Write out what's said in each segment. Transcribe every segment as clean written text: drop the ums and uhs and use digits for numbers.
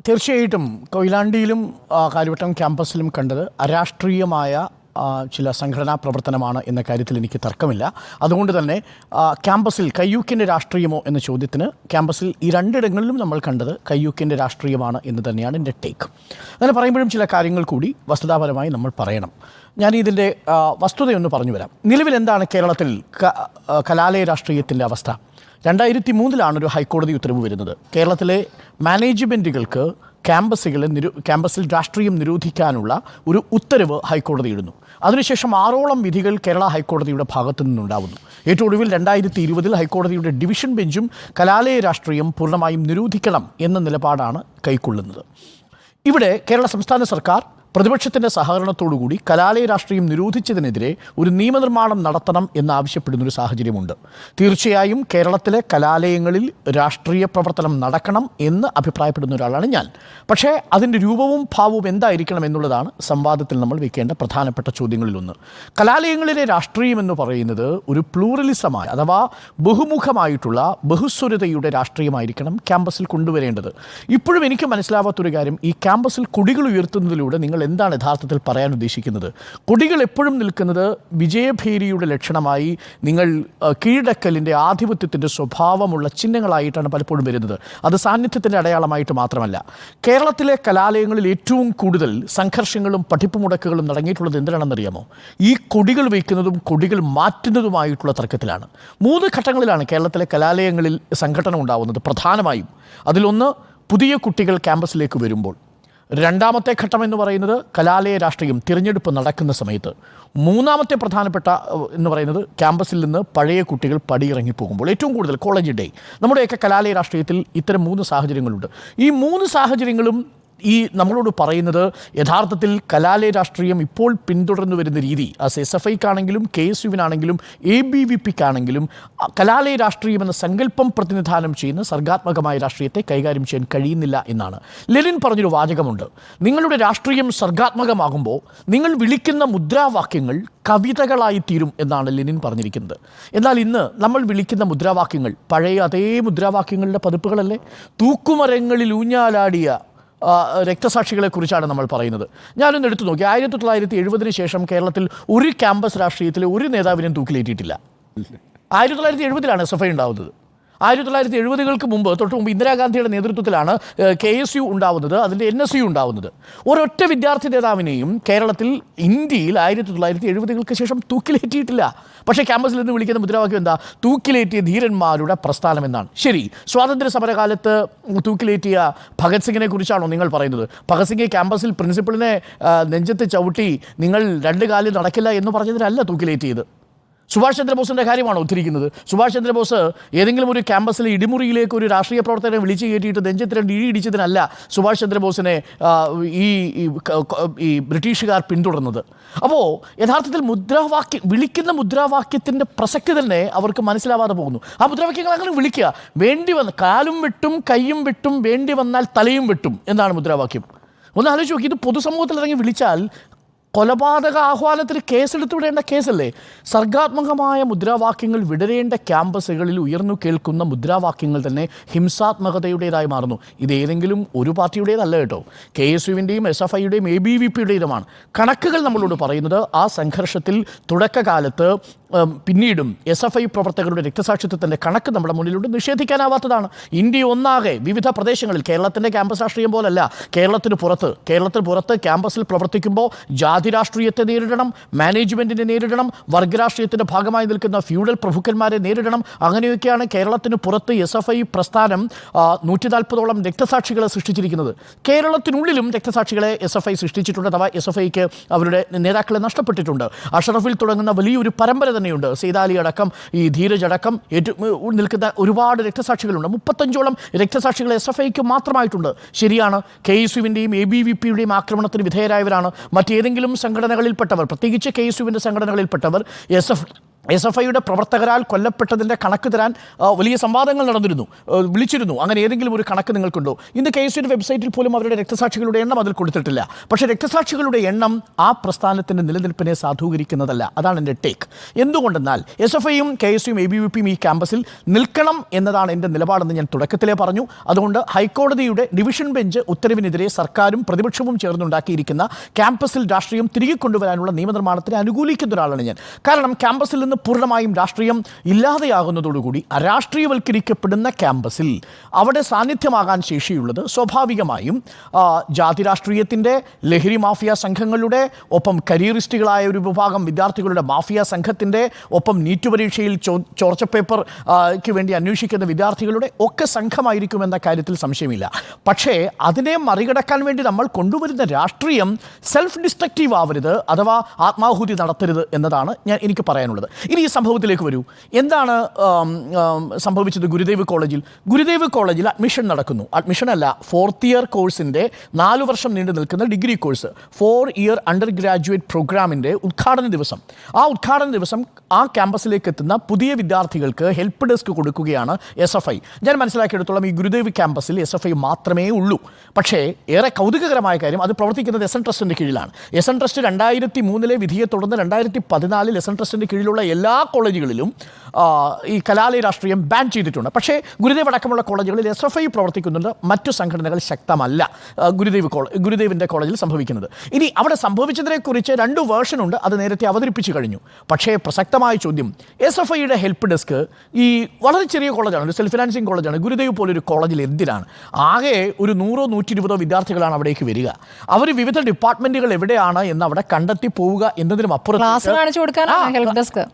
തീർച്ചയായിട്ടും കൊയിലാണ്ടിയിലും കാര്യവട്ടം ക്യാമ്പസിലും കണ്ടത് അരാഷ്ട്രീയമായ ചില സംഘടനാ പ്രവർത്തനമാണ് എന്ന കാര്യത്തിൽ എനിക്ക് തർക്കമില്ല. അതുകൊണ്ട് തന്നെ ക്യാമ്പസിൽ കയ്യൂക്കിൻ്റെ രാഷ്ട്രീയമോ എന്ന ചോദ്യത്തിന് ക്യാമ്പസിൽ ഈ രണ്ടിടങ്ങളിലും നമ്മൾ കണ്ടത് കയ്യൂക്കിൻ്റെ രാഷ്ട്രീയമാണ് എന്ന് തന്നെയാണ് എൻ്റെ ടേക്ക്. അങ്ങനെ പറയുമ്പോഴും ചില കാര്യങ്ങൾ കൂടി വസ്തുതാപരമായി നമ്മൾ പറയണം. ഞാൻ ഇതിൻ്റെ വസ്തുതയൊന്ന് പറഞ്ഞു വരാം. നിലവിൽ എന്താണ് കേരളത്തിൽ കലാലയ രാഷ്ട്രീയത്തിൻ്റെ അവസ്ഥ? 2003 ഒരു ഹൈക്കോടതി ഉത്തരവ് വരുന്നത്. കേരളത്തിലെ മാനേജ്മെൻറ്റുകൾക്ക് ക്യാമ്പസിൽ രാഷ്ട്രീയം നിരോധിക്കാനുള്ള ഒരു ഉത്തരവ് ഹൈക്കോടതി ഇടുന്നു. അതിനുശേഷം 6ഓളം വിധികൾ കേരള ഹൈക്കോടതിയുടെ ഭാഗത്തു നിന്നുണ്ടാവുന്നു. ഏറ്റവും ഒടുവിൽ 2020 ഹൈക്കോടതിയുടെ ഡിവിഷൻ ബെഞ്ചും കലാലയ രാഷ്ട്രീയം പൂർണ്ണമായും നിരോധിക്കണം എന്ന നിലപാടാണ് കൈക്കൊള്ളുന്നത്. ഇവിടെ കേരള സംസ്ഥാന സർക്കാർ പ്രതിപക്ഷത്തിൻ്റെ സഹകരണത്തോടുകൂടി കലാലയ രാഷ്ട്രീയം നിരോധിച്ചതിനെതിരെ ഒരു നിയമനിർമ്മാണം നടത്തണം എന്നാവശ്യപ്പെടുന്നൊരു സാഹചര്യമുണ്ട്. തീർച്ചയായും കേരളത്തിലെ കലാലയങ്ങളിൽ രാഷ്ട്രീയ പ്രവർത്തനം നടക്കണം എന്ന് അഭിപ്രായപ്പെടുന്ന ഒരാളാണ് ഞാൻ. പക്ഷേ അതിൻ്റെ രൂപവും ഭാവവും എന്തായിരിക്കണം എന്നുള്ളതാണ് സംവാദത്തിൽ നമ്മൾ വെക്കേണ്ട പ്രധാനപ്പെട്ട ചോദ്യങ്ങളിലൊന്ന്. കലാലയങ്ങളിലെ രാഷ്ട്രീയം എന്ന് പറയുന്നത് ഒരു പ്ലൂറലിസമായ അഥവാ ബഹുമുഖമായിട്ടുള്ള ബഹുസ്വരതയുടെ രാഷ്ട്രീയമായിരിക്കണം ക്യാമ്പസിൽ കൊണ്ടുവരേണ്ടത്. ഇപ്പോഴും എനിക്ക് മനസ്സിലാവാത്തൊരു കാര്യം, ഈ ക്യാമ്പസിൽ കൊടികൾ ഉയർത്തുന്നതിലൂടെ നിങ്ങൾ എന്താണ് യഥാർത്ഥത്തിൽ പറയാൻ ഉദ്ദേശിക്കുന്നത്? കൊടികൾ എപ്പോഴും നിൽക്കുന്നത് വിജയഭേരിയുടെ ലക്ഷണമായി, നിങ്ങൾ കീഴടക്കലിൻ്റെ ആധിപത്യത്തിൻ്റെ സ്വഭാവമുള്ള ചിഹ്നങ്ങളായിട്ടാണ് പലപ്പോഴും വരുന്നത്. അത് സാന്നിധ്യത്തിൻ്റെ അടയാളമായിട്ട് മാത്രമല്ല. കേരളത്തിലെ കലാലയങ്ങളിൽ ഏറ്റവും കൂടുതൽ സംഘർഷങ്ങളും പഠിപ്പുമുടക്കുകളും നടങ്ങിയിട്ടുള്ളത് എന്തിനാണെന്നറിയാമോ? ഈ കൊടികൾ വയ്ക്കുന്നതും കൊടികൾ മാറ്റുന്നതുമായിട്ടുള്ള തർക്കത്തിലാണ്. 3 ഘട്ടങ്ങളിലാണ് കേരളത്തിലെ കലാലയങ്ങളിൽ സംഘടന ഉണ്ടാവുന്നത്. പ്രധാനമായും അതിലൊന്ന് പുതിയ കുട്ടികൾ ക്യാമ്പസിലേക്ക് വരുമ്പോൾ, രണ്ടാമത്തെ ഘട്ടം എന്ന് പറയുന്നത് കലാലയ രാഷ്ട്രീയം തിരഞ്ഞെടുപ്പ് നടക്കുന്ന സമയത്ത്, മൂന്നാമത്തെ പ്രധാനപ്പെട്ട എന്ന് പറയുന്നത് ക്യാമ്പസിൽ നിന്ന് പഴയ കുട്ടികൾ പടിയിറങ്ങി പോകുമ്പോൾ, ഏറ്റവും കൂടുതൽ കോളേജ് ഡേ. നമ്മുടെയൊക്കെ കലാലയ രാഷ്ട്രീയത്തിൽ ഇത്തരം 3 സാഹചര്യങ്ങളുണ്ട്. ഈ 3 സാഹചര്യങ്ങളും ഈ നമ്മളോട് പറയുന്നത് യഥാർത്ഥത്തിൽ കലാലയ രാഷ്ട്രീയം ഇപ്പോൾ പിന്തുടർന്നു വരുന്ന രീതി, SFIക്കാണെങ്കിലും KSUവിനാണെങ്കിലും ABVPക്കാണെങ്കിലും കലാലയ രാഷ്ട്രീയം എന്ന സങ്കല്പം പ്രതിനിധാനം ചെയ്യുന്ന സർഗാത്മകമായ രാഷ്ട്രീയത്തെ കൈകാര്യം ചെയ്യാൻ കഴിയുന്നില്ല എന്നാണ്. ലെനിൻ പറഞ്ഞൊരു വാചകമുണ്ട്: നിങ്ങളുടെ രാഷ്ട്രീയം സർഗാത്മകമാകുമ്പോൾ നിങ്ങൾ വിളിക്കുന്ന മുദ്രാവാക്യങ്ങൾ കവിതകളായി തീരും എന്നാണ് ലെനിൻ പറഞ്ഞിരിക്കുന്നത്. എന്നാൽ ഇന്ന് നമ്മൾ വിളിക്കുന്ന മുദ്രാവാക്യങ്ങൾ പഴയ അതേ മുദ്രാവാക്യങ്ങളുടെ പതിപ്പുകളല്ലേ? തൂക്കുമരങ്ങളിൽ ഊഞ്ഞാലാടിയ രക്തസാക്ഷികളെക്കുറിച്ചാണ് നമ്മൾ പറയുന്നത്. ഞാനൊന്ന് എടുത്തു നോക്കി, 1970 ശേഷം കേരളത്തിൽ ഒരു ക്യാമ്പസ് രാഷ്ട്രീയത്തിലെ ഒരു നേതാവിനെയും തൂക്കിലേറ്റിയിട്ടില്ല. 1970 SFI ഉണ്ടാവുന്നത്. 1970 മുമ്പ് തൊട്ട് മുമ്പ് ഇന്ദിരാഗാന്ധിയുടെ നേതൃത്വത്തിലാണ് KSU ഉണ്ടാവുന്നത്, അതിൻ്റെ NSU ഉണ്ടാവുന്നത്. ഒരൊറ്റ വിദ്യാർത്ഥി നേതാവിനെയും കേരളത്തിൽ ഇന്ത്യയിൽ 1970 ശേഷം തൂക്കിലേറ്റിയിട്ടില്ല. പക്ഷേ ക്യാമ്പസിൽ നിന്ന് വിളിക്കുന്ന മുദ്രാവാക്യം എന്താ? തൂക്കിലേറ്റിയ ധീരന്മാരുടെ പ്രസ്ഥാനം എന്നാണ്. ശരി, സ്വാതന്ത്ര്യ സമരകാലത്ത് തൂക്കിലേറ്റിയ ഭഗത് സിംഗിനെ കുറിച്ചാണോ നിങ്ങൾ പറയുന്നത്? ഭഗത് സിംഗ് ക്യാമ്പസിൽ പ്രിൻസിപ്പളിനെ നെഞ്ചത്ത് ചവിട്ടി നിങ്ങൾ 2 കാലിൽ നടക്കില്ല എന്ന് പറഞ്ഞതിനല്ല തൂക്കിലേറ്റിയത്. സുഭാഷ് ചന്ദ്രബോസിൻ്റെ കാര്യമാണോ ഉദ്ധരിക്കുന്നത്? സുഭാഷ് ചന്ദ്രബോസ് ഏതെങ്കിലും ഒരു ക്യാമ്പസിലെ ഇടിമുറിയിലേക്ക് ഒരു രാഷ്ട്രീയ പ്രവർത്തകരെ വിളിച്ചു കയറ്റിയിട്ട് നെഞ്ചത്ത് 2 ഇടി ഇടിച്ചതിനല്ല സുഭാഷ് ചന്ദ്രബോസിനെ ഈ ബ്രിട്ടീഷുകാർ പിന്തുടർന്നത്. അപ്പോൾ യഥാർത്ഥത്തിൽ വിളിക്കുന്ന മുദ്രാവാക്യത്തിൻ്റെ പ്രസക്തി തന്നെ അവർക്ക് മനസ്സിലാവാതെ പോകുന്നു. ആ മുദ്രാവാക്യങ്ങൾ അങ്ങനെ വിളിക്കുക, വേണ്ടി വന്ന കാലും വെട്ടും കൈയും വെട്ടും, വേണ്ടി വന്നാൽ തലയും വെട്ടും എന്നാണ് മുദ്രാവാക്യം. ഒന്ന് ആലോചിച്ച് നോക്കി, ഇത് പൊതുസമൂഹത്തിൽ ഇറങ്ങി വിളിച്ചാൽ കൊലപാതക ആഹ്വാനത്തിന് കേസെടുത്ത് വിടേണ്ട കേസല്ലേ? സർഗാത്മകമായ മുദ്രാവാക്യങ്ങൾ വിടരേണ്ട ക്യാമ്പസുകളിൽ ഉയർന്നു കേൾക്കുന്ന മുദ്രാവാക്യങ്ങൾ തന്നെ ഹിംസാത്മകതയുടേതായി മാറുന്നു. ഇത് ഏതെങ്കിലും ഒരു പാർട്ടിയുടേതല്ല കേട്ടോ, KSUവിൻ്റെയും SFIയുടെയും ABVPയുടേതുമാണ്. കണക്കുകൾ നമ്മളോട് പറയുന്നത് ആ സംഘർഷത്തിൽ തുടക്കകാലത്ത് പിന്നീടും SFI പ്രവർത്തകരുടെ രക്തസാക്ഷിത്വത്തിൻ്റെ കണക്ക് നമ്മുടെ മുന്നിലുണ്ട്, നിഷേധിക്കാനാവാത്തതാണ്. ഇന്ത്യ ഒന്നാകെ വിവിധ പ്രദേശങ്ങളിൽ, കേരളത്തിൻ്റെ ക്യാമ്പസ് രാഷ്ട്രീയം പോലല്ല, കേരളത്തിന് പുറത്ത് ക്യാമ്പസിൽ പ്രവർത്തിക്കുമ്പോൾ ജാതി രാഷ്ട്രീയത്തെ നേരിടണം, മാനേജ്മെൻറ്റിനെ നേരിടണം, വർഗരാഷ്ട്രീയത്തിൻ്റെ ഭാഗമായി നിൽക്കുന്ന ഫ്യൂഡൽ പ്രഭുക്കന്മാരെ നേരിടണം. അങ്ങനെയൊക്കെയാണ് കേരളത്തിന് പുറത്ത് SFI പ്രസ്ഥാനം 140ഓളം രക്തസാക്ഷികളെ സൃഷ്ടിച്ചിരിക്കുന്നത്. കേരളത്തിനുള്ളിലും രക്തസാക്ഷികളെ SFI സൃഷ്ടിച്ചിട്ടുണ്ട്, അഥവാ SFIക്ക് അവരുടെ നേതാക്കളെ നഷ്ടപ്പെട്ടിട്ടുണ്ട്. അഷറഫിൽ തുടങ്ങുന്ന വലിയൊരു പരമ്പര തന്നെയുണ്ട്. സീതാലി അടക്കം, ഈ ധീരജ് അടക്കം നിൽക്കുന്ന ഒരുപാട് രക്തസാക്ഷികളുണ്ട്. 35ഓളം രക്തസാക്ഷികൾ SFIക്ക് മാത്രമായിട്ടുണ്ട്. ശരിയാണ്, KSUവിൻ്റെയും ABVPയുടെയും ആക്രമണത്തിന് വിധേയരായവരാണ്. മറ്റേതെങ്കിലും സംഘടനകളിൽപ്പെട്ടവർ, പ്രത്യേകിച്ച് KSUവിൻ്റെ സംഘടനകളിൽപ്പെട്ടവർ SFIയുടെ പ്രവർത്തകരാൽ കൊല്ലപ്പെട്ടതിൻ്റെ കണക്ക് തരാൻ വലിയ സംവാദങ്ങൾ നടന്നിരുന്നു, വിളിച്ചിരുന്നു. അങ്ങനെ ഏതെങ്കിലും ഒരു കണക്ക് നിങ്ങൾക്കുണ്ടോ? ഇന്ന് KSUവിൻ്റെ വെബ്സൈറ്റിൽ പോലും അവരുടെ രക്തസാക്ഷികളുടെ എണ്ണം അതിൽ കൊടുത്തിട്ടില്ല. പക്ഷേ രക്തസാക്ഷികളുടെ എണ്ണം ആ പ്രസ്ഥാനത്തിൻ്റെ നിലനിൽപ്പിനെ സാധൂകരിക്കുന്നതല്ല. അതാണ് എൻ്റെ ടേക്ക്. എന്തുകൊണ്ടെന്നാൽ SFIയും KSUയും ABVPയും ഈ ക്യാമ്പസിൽ നിൽക്കണം എന്നതാണ് എൻ്റെ നിലപാടെന്ന് ഞാൻ തുടക്കത്തിലേ പറഞ്ഞു. അതുകൊണ്ട് ഹൈക്കോടതിയുടെ ഡിവിഷൻ ബെഞ്ച് ഉത്തരവിനെതിരെ സർക്കാരും പ്രതിപക്ഷവും ചേർന്നുണ്ടാക്കിയിരിക്കുന്ന ക്യാമ്പസിൽ രാഷ്ട്രീയം തിരികെ കൊണ്ടുവരാനുള്ള നിയമനിർമ്മാണത്തിന് അനുകൂലിക്കുന്ന ഒരാളാണ് ഞാൻ. കാരണം ക്യാമ്പസിൽ നിന്ന് പൂർണ്ണമായും രാഷ്ട്രീയം ഇല്ലാതെയാകുന്നതോടുകൂടി അരാഷ്ട്രീയവൽക്കരിക്കപ്പെടുന്ന ക്യാമ്പസിൽ അവിടെ സാന്നിധ്യമാകാൻ ശേഷിയുള്ളത് സ്വാഭാവികമായും ജാതി രാഷ്ട്രീയത്തിൻ്റെ, ലഹരി മാഫിയ സംഘങ്ങളുടെ, ഒപ്പം കരിയറിസ്റ്റുകളായ ഒരു വിഭാഗം വിദ്യാർത്ഥികളുടെ മാഫിയ സംഘത്തിൻ്റെ, ഒപ്പം നീറ്റ് പരീക്ഷയിൽ ചോർച്ച പേപ്പർക്ക് വേണ്ടി അന്വേഷിക്കുന്ന വിദ്യാർത്ഥികളുടെ ഒക്കെ സംഘമായിരിക്കുമെന്ന കാര്യത്തിൽ സംശയമില്ല. പക്ഷേ അതിനെ മറികടക്കാൻ വേണ്ടി നമ്മൾ കൊണ്ടുവരുന്ന രാഷ്ട്രീയം സെൽഫ് ഡിസ്ട്രക്റ്റീവ് ആവരുത്, അഥവാ ആത്മാഹുതി നടത്തരുത് എന്നതാണ് എനിക്ക് പറയാനുള്ളത്. ഇനി ഈ സംഭവത്തിലേക്ക് വരൂ. എന്താണ് സംഭവിച്ചത് ഗുരുദേവ് കോളേജിൽ അഡ്മിഷൻ നടക്കുന്നു. അഡ്മിഷൻ അല്ല, 4th ഇയർ കോഴ്സിൻ്റെ 4 വർഷം നീണ്ടു നിൽക്കുന്ന degree course 4 year under graduate പ്രോഗ്രാമിൻ്റെ ഉദ്ഘാടന ദിവസം ആ ക്യാമ്പസിലേക്ക് എത്തുന്ന പുതിയ വിദ്യാർത്ഥികൾക്ക് ഹെൽപ്പ് ഡെസ്ക് കൊടുക്കുകയാണ് SFI. ഞാൻ മനസ്സിലാക്കിയെടുത്തോളം ഈ ഗുരുദേവ് ക്യാമ്പസിൽ SFI മാത്രമേ ഉള്ളൂ. പക്ഷേ ഏറെ കൗതുകകരമായ കാര്യം, അത് പ്രവർത്തിക്കുന്നത് SN ട്രസ്റ്റിൻ്റെ കീഴിലാണ്. SN ട്രസ്റ്റ് 2003 വിധിയെ തുടർന്ന് 2014 SN ട്രസ്റ്റിൻ്റെ കീഴിലുള്ള എല്ലാ കോളേജുകളിലും ഈ കലാലയ രാഷ്ട്രീയം ബാൻ ചെയ്തിട്ടുണ്ട്. പക്ഷേ ഗുരുദേവ് അടക്കമുള്ള കോളേജുകളിൽ SFI പ്രവർത്തിക്കുന്നുണ്ട്. മറ്റു സംഘടനകൾ ശക്തമല്ല ഗുരുദേവിൻ്റെ കോളേജിൽ സംഭവിക്കുന്നത്. ഇനി അവിടെ സംഭവിച്ചതിനെക്കുറിച്ച് 2 വേർഷനുണ്ട്, അത് നേരത്തെ അവതരിപ്പിച്ചു കഴിഞ്ഞു. പക്ഷേ പ്രസക്തമായ ചോദ്യം, SFIയുടെ ഹെൽപ്പ് ഡെസ്ക് ഈ വളരെ ചെറിയ കോളേജാണ്, ഒരു സെൽഫ് ഫിനാൻസിങ് കോളേജാണ്. ഗുരുദേവ് പോലൊരു കോളേജിൽ എന്തിനാണ്? ആകെ ഒരു 100-120 വിദ്യാർത്ഥികളാണ് അവിടേക്ക് വരിക. അവർ വിവിധ ഡിപ്പാർട്ട്മെൻറ്റുകൾ എവിടെയാണ് എന്ന് അവിടെ കണ്ടെത്തി പോവുക എന്നതിനും അപ്പുറം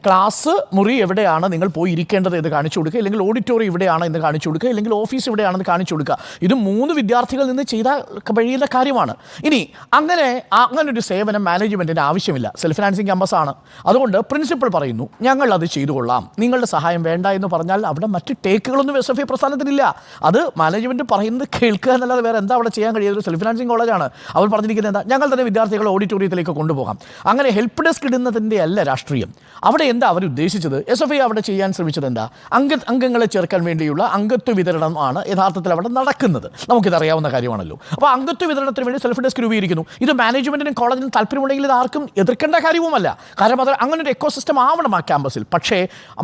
ക്ലാസ് മുറി എവിടെയാണ് നിങ്ങൾ പോയി ഇരിക്കേണ്ടത് എന്ന് കാണിച്ചു കൊടുക്കുക, അല്ലെങ്കിൽ ഓഡിറ്റോറിയം ഇവിടെയാണ് എന്ന് കാണിച്ചു കൊടുക്കുക, അല്ലെങ്കിൽ ഓഫീസ് ഇവിടെയാണെന്ന് കാണിച്ചു കൊടുക്കുക. ഇത് 3 വിദ്യാർത്ഥികളിൽ നിന്ന് ചെയ്താൽ കഴിയുന്ന കാര്യമാണ്. ഇനി അങ്ങനൊരു സേവനം മാനേജ്മെൻറ്റിന് ആവശ്യമില്ല. സെൽഫ് ഫിനാൻസിങ് ക്യാമ്പസാണ്. അതുകൊണ്ട് പ്രിൻസിപ്പൽ പറയുന്നു, ഞങ്ങൾ അത് ചെയ്തു കൊള്ളാം, നിങ്ങളുടെ സഹായം വേണ്ട എന്ന് പറഞ്ഞാൽ അവിടെ മറ്റ് ടേക്കുകളൊന്നും SFI പ്രസ്ഥാനത്തിനില്ല. അത് മാനേജ്മെൻറ്റ് പറയുന്നത് കേൾക്കുക എന്നല്ലാതെ വേറെ എന്താ അവിടെ ചെയ്യാൻ കഴിയുന്നത്? സെൽഫ് ഫിനാൻസിങ് കോളേജാണ്. അവർ പറഞ്ഞിരിക്കുന്നത് എന്താ? ഞങ്ങൾ തന്നെ വിദ്യാർത്ഥികളെ ഓഡിറ്റോറിയത്തിലേക്ക് കൊണ്ടുപോകാം. അങ്ങനെ ഹെൽപ്പ് ഡെസ്ക് ഇടുന്നതിൻ്റെ അല്ല രാഷ്ട്രീയം. അവിടെ എന്താ അവർ ഉദ്ദേശിച്ചത്? SFI അവിടെ ചെയ്യാൻ ശ്രമിച്ചത് എന്താ? അംഗങ്ങളെ ചേർക്കാൻ വേണ്ടിയുള്ള അംഗത്വ വിതരണമാണ് യഥാർത്ഥത്തിൽ അവിടെ നടക്കുന്നത്. നമുക്കിതറിയാവുന്ന കാര്യമാണല്ലോ. അപ്പോൾ അംഗത്വ വിതരണത്തിന് വേണ്ടി സെൽഫ് ഡെസ്ക് രൂപീകരിക്കുന്നു. ഇത് മാനേജ്മെൻറ്റിനും കോളേജിനും താല്പര്യമുണ്ടെങ്കിൽ ഇത് ആർക്കും എതിർക്കേണ്ട കാര്യവുമല്ല. കാരണം അത് അങ്ങനെ ഒരു എക്കോസിസ്റ്റം ആവണം ആ ക്യാമ്പസിൽ. പക്ഷേ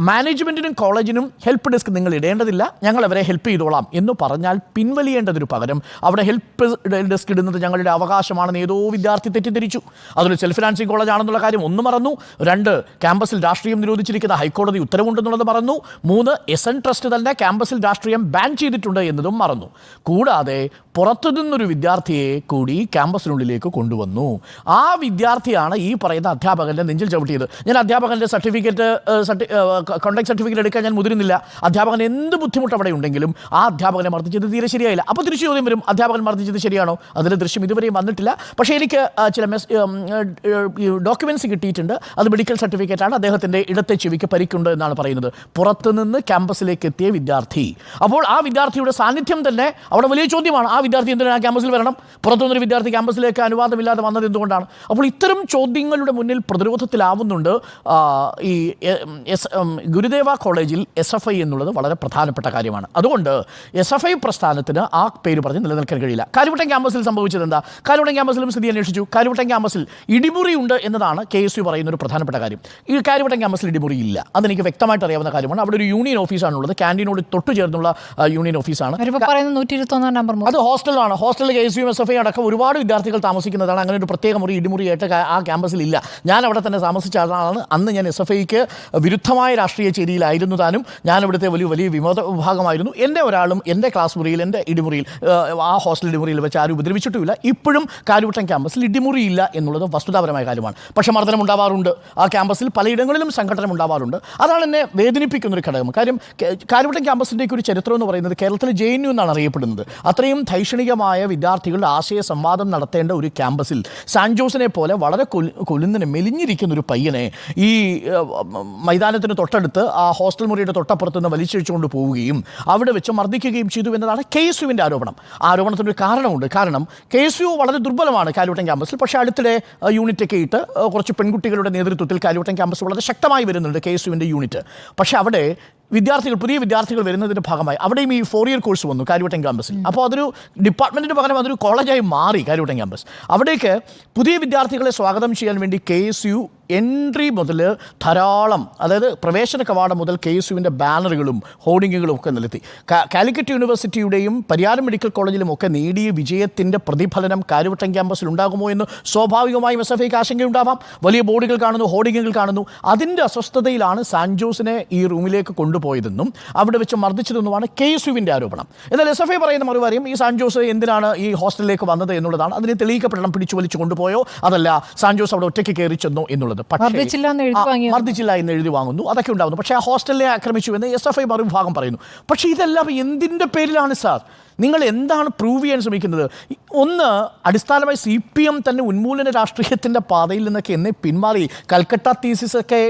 മാനേജ്മെൻറ്റിനും കോളേജിനും ഹെൽപ്പ് ഡെസ്ക് നിങ്ങൾ ഇടേണ്ടതില്ല, ഞങ്ങൾ അവരെ ഹെൽപ്പ് ചെയ്തോളാം എന്ന് പറഞ്ഞാൽ പിൻവലിയേണ്ടതിന് പകരം അവിടെ ഹെൽപ്പ് ഡെസ്ക് ഇടുന്നത് ഞങ്ങളുടെ അവകാശമാണെന്ന് ഏതോ വിദ്യാർത്ഥി തെറ്റിദ്ധരിച്ചു. അതൊരു സെൽഫ് ഫിനാൻസിങ് കോളേജ് ആണെന്നുള്ള കാര്യം ഒന്ന് മറന്നു. 2, ക്യാമ്പസിൽ രാഷ്ട്രീയം നിരോധിച്ചിരിക്കുന്ന ഹൈക്കോടതി ഉത്തരവുണ്ടെന്നുള്ളത് മറന്നു. 3, SN ട്രസ്റ്റ് തന്നെ ക്യാമ്പസിൽ രാഷ്ട്രീയം ബാൻ ചെയ്തിട്ടുണ്ട് എന്നതും മറന്നു. കൂടാതെ പുറത്തുനിന്നൊരു വിദ്യാർത്ഥിയെ കൂടി ക്യാമ്പസിനുള്ളിലേക്ക് കൊണ്ടുവന്നു. ആ വിദ്യാർത്ഥിയാണ് ഈ പറയുന്ന അധ്യാപകൻ്റെ നെഞ്ചിൽ ചവിട്ടിയത്. ഞാൻ അധ്യാപകൻ്റെ കോണ്ടാക്ട് സർട്ടിഫിക്കറ്റ് എടുക്കാൻ ഞാൻ മുതിരുന്നില്ല. അധ്യാപകൻ എന്ത് ബുദ്ധിമുട്ട് അവിടെ ഉണ്ടെങ്കിലും ആ അധ്യാപകനെ മർദ്ദിച്ചത് തീരെ ശരിയായില്ല. അപ്പോൾ തിരിച്ചു ചോദ്യം വരും, അധ്യാപകൻ മർദ്ദിച്ചത് ശരിയാണോ? അതിൻ്റെ ദൃശ്യം ഇതുവരെയും വന്നിട്ടില്ല. പക്ഷേ എനിക്ക് ചില ഡോക്യുമെൻറ്റ്സ് കിട്ടിയിട്ടുണ്ട്. അത് മെഡിക്കൽ സർട്ടിഫിക്കറ്റാണ്. അദ്ദേഹത്തിൻ്റെ ഇടത്തെ ചെവിക്ക് പരിക്കുണ്ട് എന്നാണ് പറയുന്നത്. പുറത്തുനിന്ന് ക്യാമ്പസിലേക്ക് എത്തിയ വിദ്യാർത്ഥി. അപ്പോൾ ആ വിദ്യാർത്ഥിയുടെ സാന്നിധ്യം തന്നെ അവിടെ വലിയ ചോദ്യമാണ്. ആ വിദ്യാർത്ഥി എന്തിനാണ് ആ ക്യാമ്പസിൽ വരണം? പുറത്തുനിന്നൊരു വിദ്യാർത്ഥി ക്യാമ്പസിലേക്ക് അനുവാദമില്ലാതെ വന്നത് എന്തുകൊണ്ടാണ്? അപ്പോൾ ഇത്തരം ചോദ്യങ്ങളുടെ മുന്നിൽ പ്രതിരോധത്തിലാവുന്നുണ്ട് ഈ ഗുരുദേവ കോളേജിൽ SFI എന്നുള്ളത് വളരെ പ്രധാനപ്പെട്ട കാര്യമാണ്. അതുകൊണ്ട് SFI പ്രസ്ഥാനത്തിന് ആ പേര് പറഞ്ഞ് നിലനിൽക്കാൻ കഴിയില്ല. കാര്യവട്ടം ക്യാമ്പസിൽ സംഭവിച്ചത് എന്താ? കാര്യവട്ടം ക്യാമ്പസിലും സ്ഥിതി അന്വേഷിച്ചു. കാര്യവട്ടം ക്യാമ്പസിൽ ഇടിമുറി ഉണ്ട് എന്നതാണ് KSU പറയുന്ന ഒരു പ്രധാനപ്പെട്ട കാര്യം. ഈ കാര്യവട്ടം ക്യാമ്പസിൽ ഇടിമുറി ഇല്ല, അതെനിക്ക് വ്യക്തമായിട്ട് അറിയാവുന്ന കാര്യമാണ്. അവിടെ ഒരു യൂണിയൻ ഓഫീസാണുള്ളത്, ക്യാൻറ്റീനോട് തൊട്ടു ചേർന്നുള്ള യൂണിയൻ ഓഫീസാണ്. അത് ഹോസ്റ്റലാണ്. ഹോസ്റ്റലിൽ KSU SFI അടക്കം ഒരുപാട് വിദ്യാർത്ഥികൾ താമസിക്കുന്നതാണ്. അങ്ങനെ ഒരു പ്രത്യേക മുറി ഇടിമുറിയായിട്ട് ആ ക്യാമ്പസിൽ ഇല്ല. ഞാൻ അവിടെ തന്നെ താമസിച്ച ആളാണ്. അന്ന് ഞാൻ SFIക്ക് വിരുദ്ധമായ രാഷ്ട്രീയ ചേരിയിലായിരുന്നു താനും. ഞാൻ ഇവിടുത്തെ വലിയ വിമോദ വിഭാഗമായിരുന്നു. ഒരാളും എൻ്റെ ക്ലാസ് മുറിയിൽ, എൻ്റെ ഇടിമുറിയിൽ, ആ ഹോസ്റ്റൽ ഇടിമുറിയിൽ വെച്ച് ആരും ഉപദ്രവിച്ചിട്ടുമില്ല. ഇപ്പോഴും കാര്യവട്ടം ക്യാമ്പസിൽ ഇടിമുറിയില്ല എന്നുള്ളത് വസ്തുതാപരമായ കാര്യമാണ്. പക്ഷേ മർദ്ദനം ഉണ്ടാവാറുണ്ട്. ആ ക്യാമ്പസിൽ പലയിടങ്ങളിലും സംഘടന ഉണ്ടാവാറുണ്ട്. അതാണ് എന്നെ വേദനിപ്പിക്കുന്നൊരു ഘടകം. കാര്യം കാര്യവട്ടം ക്യാമ്പസിൻ്റെയൊക്കെ ഒരു ചരിത്രം എന്ന് പറയുന്നത് കേരളത്തിലെ JNU എന്നാണ് അറിയപ്പെടുന്നത്. അത്രയും ധൈഷണികമായ വിദ്യാർത്ഥികളുടെ ആശയ സംവാദം നടത്തേണ്ട ഒരു ക്യാമ്പസിൽ സാൻ ജോസിനെ പോലെ വളരെ കൊല്ലുന്നതിന് മെലിഞ്ഞിരിക്കുന്ന ഒരു പയ്യനെ ഈ മൈതാനത്തിന് തൊട്ടടുത്ത് ആ ഹോസ്റ്റൽ മുറിയുടെ തൊട്ടപ്പുറത്ത് നിന്ന് വലിച്ചഴിച്ചുകൊണ്ട് പോവുകയും അവിടെ വെച്ച് മർദ്ദിക്കുകയും ചെയ്തു എന്നതാണ് KSUവിൻ്റെ ആരോപണം. ആരോപണത്തിനൊരു കാരണമുണ്ട്. കാരണം KSU വളരെ ദുർബലമാണ് കാര്യവട്ടം ക്യാമ്പസിൽ. പക്ഷേ അടുത്തിടെ യൂണിറ്റൊക്കെ ഇട്ട് കുറച്ച് പെൺകുട്ടികളുടെ നേതൃത്വത്തിൽ കാര്യവട്ടം ക്യാമ്പസ് വളരെ ശക്തമായി വരുന്നുണ്ട് KSUവിൻ്റെ യൂണിറ്റ്. പക്ഷേ അവിടെ പുതിയ വിദ്യാർത്ഥികൾ വരുന്നതിൻ്റെ ഭാഗമായി അവിടെയും ഈ 4 ഇയർ കോഴ്സ് വന്നു കാര്യവട്ടം ക്യാമ്പസിൽ. അപ്പോൾ അതൊരു ഡിപ്പാർട്ട്മെൻറ്റിന് പകരം അതൊരു കോളേജായി മാറി കാര്യവട്ടം ക്യാമ്പസ്. അവിടേക്ക് പുതിയ വിദ്യാർത്ഥികളെ സ്വാഗതം ചെയ്യാൻ വേണ്ടി KSU എൻട്രി മുതൽ ധാരാളം, അതായത് പ്രവേശന കവാടം മുതൽ KSUവിൻ്റെ ബാനറുകളും ഹോർഡിങ്ങുകളും ഒക്കെ നിലത്തി. കാലിക്കറ്റ് യൂണിവേഴ്സിറ്റിയുടെയും പരിയാരം മെഡിക്കൽ കോളേജിലും ഒക്കെ നേടിയ വിജയത്തിൻ്റെ പ്രതിഫലനം കാര്യവട്ടം ക്യാമ്പസിൽ ഉണ്ടാകുമോ എന്ന് സ്വാഭാവികമായും SFIക്ക് ആശങ്കയുണ്ടാവാം. വലിയ ബോർഡുകൾ കാണുന്നു, ഹോർഡിങ്ങുകൾ കാണുന്നു. അതിൻ്റെ അസ്വസ്ഥതയിലാണ് സാൻജോസിനെ ഈ റൂമിലേക്ക് കൊണ്ടുപോയതെന്നും അവിടെ വെച്ച് മർദ്ദിച്ചതെന്നുമാണ് KSUവിൻ്റെ ആരോപണം. എന്നാൽ SFI പറയുന്ന മറുപടിയും ഈ സാൻജോസ് എന്തിനാണ് ഈ ഹോസ്റ്റലിലേക്ക് വന്നത് എന്നുള്ളതാണ്. അതിനെ തെളിയിക്കപ്പെടണം, പിടിച്ചു വലിച്ചു കൊണ്ടുപോയോ അതല്ല സാൻജോസ് അവിടെ ഒറ്റയ്ക്ക് കയറി ചെന്നോ എന്നുള്ളത്. മർദ്ദിച്ചില്ല എന്ന് എഴുതി വാങ്ങുന്നു, അതൊക്കെ ഉണ്ടാകുന്നു. പക്ഷേ ആ ഹോസ്റ്റലിനെ ആക്രമിച്ചു എന്ന് SFI മറുവിഭാഗം പറയുന്നു. പക്ഷേ ഇതെല്ലാം എന്തിൻ്റെ പേരിലാണ് സാർ? നിങ്ങൾ എന്താണ് പ്രൂവ് ചെയ്യാൻ ശ്രമിക്കുന്നത്? ഒന്ന്, അടിസ്ഥാനമായി CPM തന്നെ ഉന്മൂലന രാഷ്ട്രീയത്തിൻ്റെ പാതയിൽ നിന്നൊക്കെ എന്നെ പിന്മാറി കൽക്കട്ട തീസിസൊക്കെ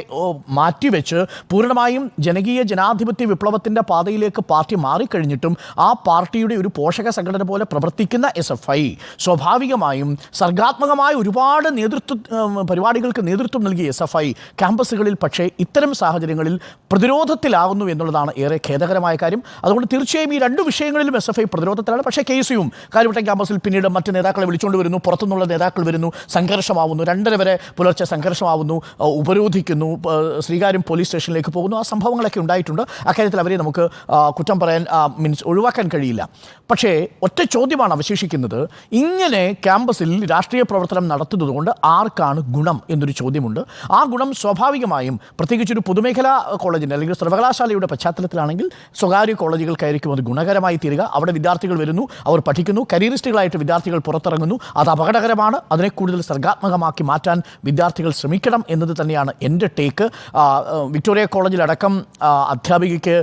മാറ്റിവെച്ച് പൂർണ്ണമായും ജനകീയ ജനാധിപത്യ വിപ്ലവത്തിൻ്റെ പാതയിലേക്ക് പാർട്ടി മാറിക്കഴിഞ്ഞിട്ടും ആ പാർട്ടിയുടെ ഒരു പോഷക സംഘടന പോലെ പ്രവർത്തിക്കുന്ന SFI സ്വാഭാവികമായും സർഗാത്മകമായ ഒരുപാട് പരിപാടികൾക്ക് നേതൃത്വം നൽകിയ SFI ക്യാമ്പസുകളിൽ പക്ഷേ ഇത്തരം സാഹചര്യങ്ങളിൽ പ്രതിരോധത്തിലാകുന്നു എന്നുള്ളതാണ് ഏറെ ഖേദകരമായ കാര്യം. അതുകൊണ്ട് തീർച്ചയായും ഈ രണ്ട് വിഷയങ്ങളിലും SFI പ്രതിരോധത്തിലാണ്. പക്ഷേ KSUവും കാര്യവട്ടം ക്യാമ്പസിൽ പിന്നീട് മറ്റ് നേതാക്കളെ വിളിച്ചുകൊണ്ട് വരുന്നു, പുറത്തുനിന്നുള്ള നേതാക്കൾ വരുന്നു, സംഘർഷമാവുന്നു, 2:30 വരെ പുലർച്ചെ സംഘർഷമാവുന്നു, ഉപരോധിക്കുന്നു, ശ്രീകാര്യം പോലീസ് സ്റ്റേഷനിലേക്ക് പോകുന്നു. ആ സംഭവങ്ങളൊക്കെ ഉണ്ടായിട്ടുണ്ട്. അക്കാര്യത്തിൽ അവരെ നമുക്ക് കുറ്റം പറയാൻ ഒഴിവാക്കാൻ കഴിയില്ല. പക്ഷേ ഒറ്റ ചോദ്യമാണ് അവശേഷിക്കുന്നത്. ഇങ്ങനെ ക്യാമ്പസിൽ രാഷ്ട്രീയ പ്രവർത്തനം നടത്തുന്നതുകൊണ്ട് ആർക്കാണ് ഗുണം എന്നൊരു ചോദ്യമുണ്ട്. ആ ഗുണം സ്വാഭാവികമായും പ്രത്യേകിച്ചൊരു പൊതുമേഖലാ കോളേജിൻ്റെ അല്ലെങ്കിൽ സർവകലാശാലയുടെ പശ്ചാത്തലത്തിലാണെങ്കിൽ സ്വകാര്യ കോളേജുകൾക്കായിരിക്കും അത് ഗുണകരമായി തീരുക. അവിടെ വിദ്യാർത്ഥികൾ വരുന്നു, അവർ പഠിക്കുന്നു, കരിയറിസ്റ്റുകളായിട്ട് വിദ്യാർത്ഥികൾ പുറത്തിറങ്ങുന്നു. അത് അപകടകരമാണ്. അതിനെ കൂടുതൽ സർഗാത്മകമാക്കി മാറ്റാൻ വിദ്യാർത്ഥികൾ ശ്രമിക്കണം എന്നത് തന്നെയാണ് എൻ്റെ ടേക്ക്. വിക്ടോറിയ കോളേജിലടക്കം അധ്യാപികയ്ക്ക്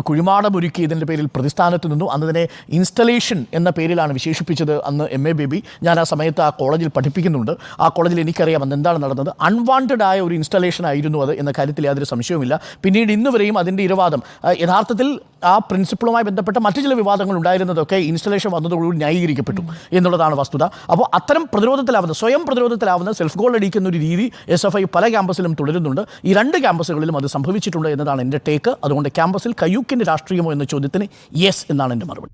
കുഴിമാടമൊരുക്കി ഇതിൻ്റെ പേരിൽ പ്രതിസ്ഥാനത്ത് നിന്നു. അന്നതിനെ ഇൻസ്റ്റലേഷൻ എന്ന പേരിലാണ് വിശേഷിപ്പിച്ചത് അന്ന് MA ബേബി. ഞാൻ ആ സമയത്ത് ആ കോളേജിൽ പഠിപ്പിക്കുന്നുണ്ട്. ആ കോളേജിൽ എനിക്കറിയാം അന്ന് എന്താണ് നടന്നത്. അൺവാണ്ടഡ് ആയ ഒരു ഇൻസ്റ്റലേഷൻ ആയിരുന്നു അത് എന്ന കാര്യത്തിൽ യാതൊരു സംശയവുമില്ല. പിന്നീട് ഇന്ന് വരെയും അതിൻ്റെ ഇരവാദം യഥാർത്ഥത്തിൽ ആ പ്രിൻസിപ്പിളുമായി ബന്ധപ്പെട്ട മറ്റു ചില വിവാദങ്ങൾ ഉണ്ടായിരുന്നതൊക്കെ ഇൻസ്റ്റലേഷൻ വന്നതോടുകൂടി ന്യായീകരിക്കപ്പെട്ടു എന്നുള്ളതാണ് വസ്തുത. അപ്പോൾ അത്തരം സ്വയം പ്രതിരോധത്തിലാവുന്ന സെൽഫ് ഗോൾ അടിക്കുന്ന ഒരു രീതി SFI പല ക്യാമ്പസിലും തുടരുന്നുണ്ട്. ഈ 2 ക്യാമ്പസുകളിലും അത് സംഭവിച്ചിട്ടുണ്ട് എന്നതാണ് എൻ്റെ ടേക്ക്. അതുകൊണ്ട് ക്യാമ്പസിൽ കയ്യൂക്കിൻ്റെ രാഷ്ട്രീയമോ എന്ന ചോദ്യത്തിന് യെസ് എന്നാണ് എൻ്റെ മറുപടി.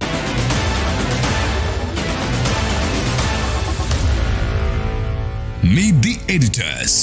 Meet the editors.